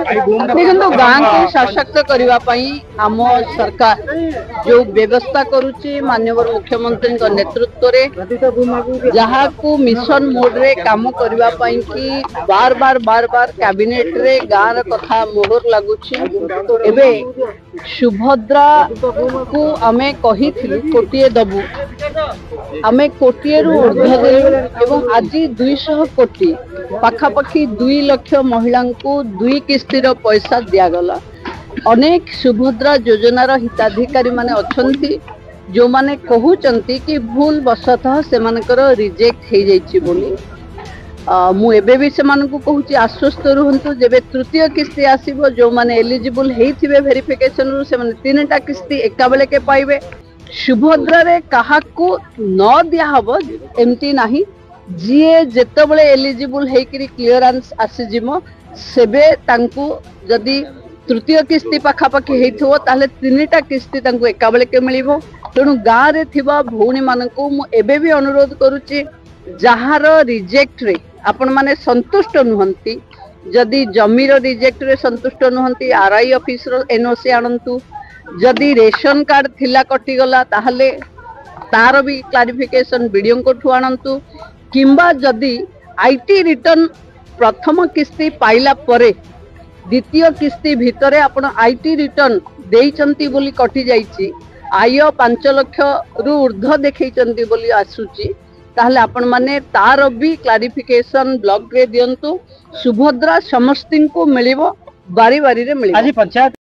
देखो गाँ को सशक्त करने आम सरकार जो व्यवस्था करुच्ची माननीय मुख्यमंत्री नेतृत्व रे जहाँ को मिशन मोड रे काम करने की बार बार कैबिनेट रे गाँव कथा मोहर लगुच एबे सुभद्रा को आमे कही कोटिए दबु आमे कोटिए रु ऊर्ध्व एवं आज 200 कोटी पाखापाखि 2 लाख महिला को 2 किस्तिर पैसा दिगला। अनेक सुभद्रा योजनार हिताधिकारी माने अछंती जो माने कहउचंती कि भूल वशतः से मानकर रिजेक्ट हो जाइछि बोली मु एबे भी से मानकु कहूची आश्वस्त रुहंतु जेबे तृतीय किस्ती आसीबो जो माने एलिजिबल हेइथिबे वेरिफिकेशन रु से माने 3टा किस्ती एका बेले के पाइबे। सुभद्रा रे काहाकू न दिया हबो एमती नाही जीए जेतबेले एलिजिबल हेकरी क्लियरेंस आसीजिमो सेबे तांकु जदी तृतीय किस्ती पाखापाखि हेइथो ताले 3टा किस्ती तांकु एका बेले के मिलिबो। तेणु गाँव रे थिबा भौणी मानकु मु एबे भी अनुरोध करूची जहार रिजेक्ट रे आपण माने संतुष्ट नुहंती जदि जमीर रिजेक्ट रे संतुष्ट नुहंती आरआई ऑफिस रो एनओसी आनंतु जदि रेशन कार्ड थिला कटि गला ताहले तार भी क्लारिफिकेशन वीडियो को ठु आनंतु किंबा जदि आईटी रिटर्न प्रथम किस्ती पाइला परे द्वितीय किस्ती भितरे आपण आईटी रिटर्न देइचंती बोली कटि जाईची आय 5 लाख रु ऊर्ध्व देखैचंती बोली आसुची ताहले आपण माने तार भी क्लारिफिकेशन ब्लॉक रे दियंतु सुभद्रा समस्ती को मिलिबो बारी बारी रे मिलिबो। आज पंचायत